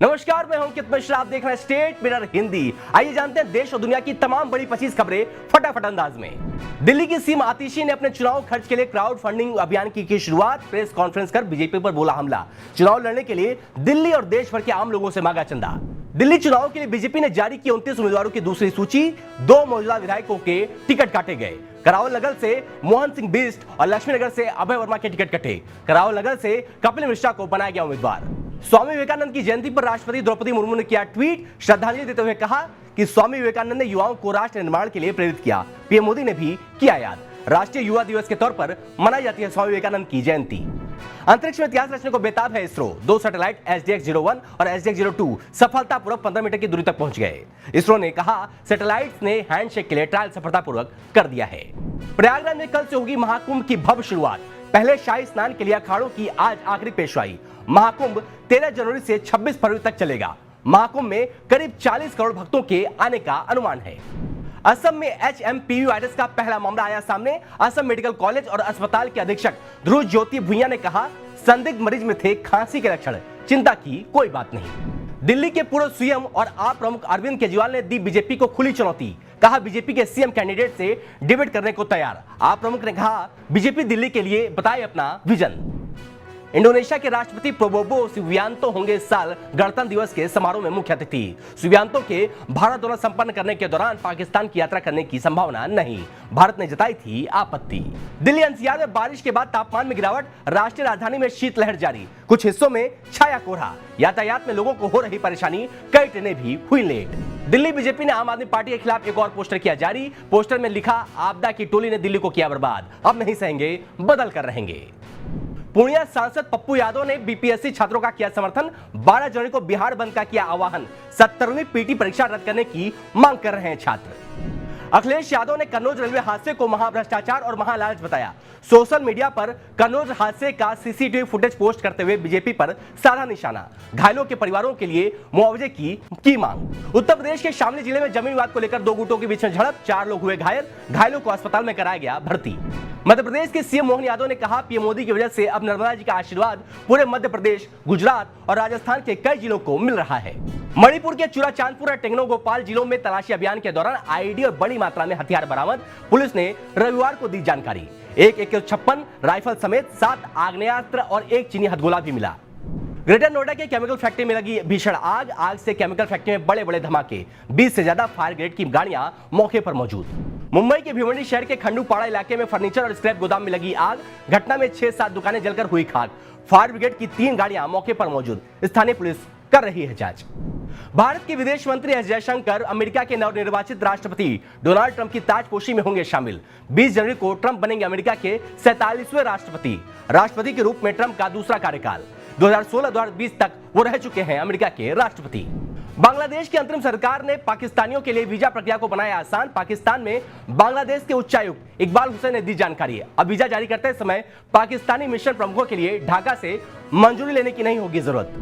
नमस्कार, मैं हूं अंकित मिश्रा। आप देख रहे हैं स्टेट मिरर हिंदी। आइए जानते हैं देश और दुनिया की तमाम बड़ी 25 खबरें फटाफट अंदाज में। दिल्ली की सीएम आतिशी ने अपने चुनाव खर्च के लिए क्राउड फंडिंग अभियान की शुरुआत। प्रेस कॉन्फ्रेंस कर बीजेपी पर बोला हमला। चुनाव लड़ने के लिए दिल्ली और देश भर के आम लोगों से मांगा चंदा। दिल्ली चुनाव के लिए बीजेपी ने जारी की 29 उम्मीदवारों की दूसरी सूची। 2 मौजूदा विधायकों के टिकट काटे गए। करावल नगर से मोहन सिंह बिष्ट और लक्ष्मीनगर से अभय वर्मा के टिकट कटे। करावल नगर से कपिल मिश्रा को बनाया गया उम्मीदवार। स्वामी विवेकानंद की जयंती पर राष्ट्रपति द्रौपदी मुर्मू ने किया ट्वीट। श्रद्धांजलि देते हुए कहा कि स्वामी विवेकानंद ने युवाओं को राष्ट्र निर्माण के लिए प्रेरित किया। पीएम मोदी ने भी किया याद। राष्ट्रीय युवा दिवस के तौर पर मनाई जाती है स्वामी विवेकानंद की जयंती। अंतरिक्ष में इतिहास रचने को बेताब है इसरो। 2 सैटेलाइट SDX-01 और SDX-02 सफलतापूर्वक 15 मीटर की दूरी तक पहुंच गए। इसरो ने कहा सैटेलाइट्स ने हैंडशेक के लिए ट्रायल सफलतापूर्वक कर दिया है। प्रयागराज में कल से होगी महाकुंभ की भव्य शुरुआत। पहले शाही स्नान के लिए अखाड़ों की आज आखिरी पेशवाई। महाकुंभ 13 जनवरी से 26 फरवरी तक चलेगा। महाकुंभ में करीब 40 करोड़ भक्तों के आने का अनुमान है। असम में HMPV वायरस का पहला मामला आया सामने। असम मेडिकल कॉलेज और अस्पताल के अधीक्षक ध्रुव ज्योति भुइया ने कहा संदिग्ध मरीज में थे खांसी के लक्षण, चिंता की कोई बात नहीं। दिल्ली के पूर्व सीएम और आप प्रमुख अरविंद केजरीवाल ने दी बीजेपी को खुली चुनौती। कहा बीजेपी के सीएम कैंडिडेट से डिबेट करने को तैयार। आप प्रमुख ने कहा बीजेपी दिल्ली के लिए बताए अपना विजन। इंडोनेशिया के राष्ट्रपति प्रोबोवो सुबियांतो होंगे इस साल गणतंत्र दिवस के समारोह में मुख्य अतिथि। सुबियांतो के भारत दौरा संपन्न करने के दौरान पाकिस्तान की यात्रा करने की संभावना नहीं। भारत ने जताई थी आपत्ति। दिल्ली NCR में बारिश के बाद तापमान में गिरावट। राष्ट्रीय राजधानी में शीतलहर जारी। कुछ हिस्सों में छाया कोहरा। यातायात में लोगों को हो रही परेशानी। कई ट्रेनें भी हुई लेट। दिल्ली बीजेपी ने आम आदमी पार्टी के खिलाफ एक और पोस्टर किया जारी। पोस्टर में लिखा आपदा की टोली ने दिल्ली को किया बर्बाद, अब नहीं सहेंगे, बदल कर रहेंगे। पूर्णिया सांसद पप्पू यादव ने BPSC छात्रों का किया समर्थन। 12 जनवरी को बिहार बंद का किया आह्वान। 70वीं PT परीक्षा रद्द करने की मांग कर रहे हैं छात्र। अखिलेश यादव ने कन्नौज रेलवे हादसे को महाभ्रष्टाचार और महालालच बताया। सोशल मीडिया पर कन्नौज हादसे का CCTV फुटेज पोस्ट करते हुए बीजेपी पर साधा निशाना। घायलों के परिवारों के लिए मुआवजे की मांग। उत्तर प्रदेश के शामली जिले में जमीन विवाद को लेकर 2 गुटों के बीच में झड़प। 4 लोग हुए घायल। घायलों को अस्पताल में कराया गया भर्ती। मध्य प्रदेश के सीएम मोहन यादव ने कहा पीएम मोदी की वजह से अब नर्मदा जी का आशीर्वाद पूरे मध्य प्रदेश, गुजरात और राजस्थान के कई जिलों को मिल रहा है। मणिपुर के चूराचांदपुर और टेंगनो गोपाल जिलों में तलाशी अभियान के दौरान IED और बड़ी मात्रा में हथियार बरामद। पुलिस ने रविवार को दी जानकारी। एक AK-56 राइफल समेत 7 आग्नेयास्त्र और 1 चीनी हथगोला भी मिला। ग्रेटर नोएडा के केमिकल फैक्ट्री में लगी भीषण आग। आग से केमिकल फैक्ट्री में बड़े बड़े धमाके। 20 से ज्यादा फायर ग्रेड की गाड़ियां मौके पर मौजूद। मुंबई के भिवंडी शहर के खंडूपाड़ा इलाके में फर्नीचर और स्क्रैप गोदाम में लगी आग। घटना में 6-7 दुकानें जलकर हुई खाक। फायर ब्रिगेड की 3 गाड़ियां मौके पर मौजूद। स्थानीय पुलिस कर रही है जांच। भारत के विदेश मंत्री S जयशंकर अमेरिका के नवनिर्वाचित राष्ट्रपति डोनाल्ड ट्रंप की ताजपोशी में होंगे शामिल। 20 जनवरी को ट्रंप बनेंगे अमेरिका के 47वें राष्ट्रपति। राष्ट्रपति के रूप में ट्रंप का दूसरा कार्यकाल। 2016-2020 तक वो रह चुके हैं अमेरिका के राष्ट्रपति। बांग्लादेश की अंतरिम सरकार ने पाकिस्तानियों के लिए वीजा प्रक्रिया को बनाया आसान। पाकिस्तान में बांग्लादेश के उच्चायुक्त इकबाल हुसैन ने दी जानकारी। अब वीजा जारी करते समय पाकिस्तानी मिशन प्रमुखों के लिए ढाका से मंजूरी लेने की नहीं होगी जरूरत।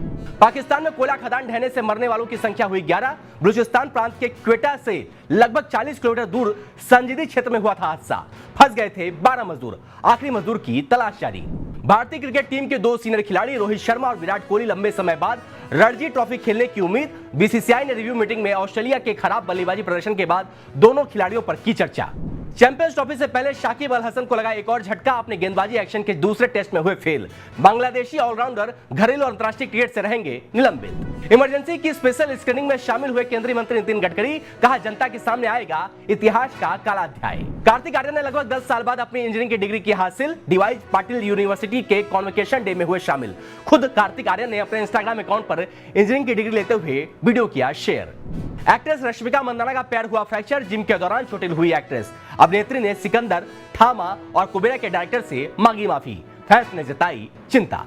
पाकिस्तान में कोयला खदान ढहने से मरने वालों की संख्या हुई 11। बलूचिस्तान प्रांत के क्वेटा से लगभग 40 किलोमीटर दूर संजीदी क्षेत्र में हुआ था हादसा। फंस गए थे 12 मजदूर। आखिरी मजदूर की तलाश जारी। भारतीय क्रिकेट टीम के 2 सीनियर खिलाड़ी रोहित शर्मा और विराट कोहली लंबे समय बाद रणजी ट्रॉफी खेलने की उम्मीद। BCCI ने रिव्यू मीटिंग में ऑस्ट्रेलिया के खराब बल्लेबाजी प्रदर्शन के बाद दोनों खिलाड़ियों पर की चर्चा। चैंपियंस ट्रॉफी से पहले शाकिब अल हसन को लगा एक और झटका। अपने गेंदबाजी एक्शन के दूसरे टेस्ट में हुए फेल। बांग्लादेशी ऑलराउंडर घरेलू और अंतर्राष्ट्रीय क्रिकेट से रहेंगे निलंबित। इमरजेंसी की स्पेशल स्क्रीनिंग में शामिल हुए केंद्रीय मंत्री नितिन गडकरी। कहा जनता के सामने आएगा इतिहास का काला अध्याय। कार्तिक आर्यन ने लगभग 10 साल बाद अपनी इंजीनियरिंग की डिग्री की हासिल। DY पाटिल यूनिवर्सिटी के कॉन्वोकेशन डे में हुए शामिल। खुद कार्तिक आर्यन ने अपने इंस्टाग्राम अकाउंट पर इंजीनियरिंग की डिग्री लेते हुए वीडियो किया शेयर। एक्ट्रेस रश्मिका मंदाना का पैर हुआ फ्रैक्चर। जिम के दौरान चोटिल हुई एक्ट्रेस। अभिनेत्री ने सिकंदर, थामा और कुबेरा के डायरेक्टर से मांगी माफी। फैंस ने जताई चिंता।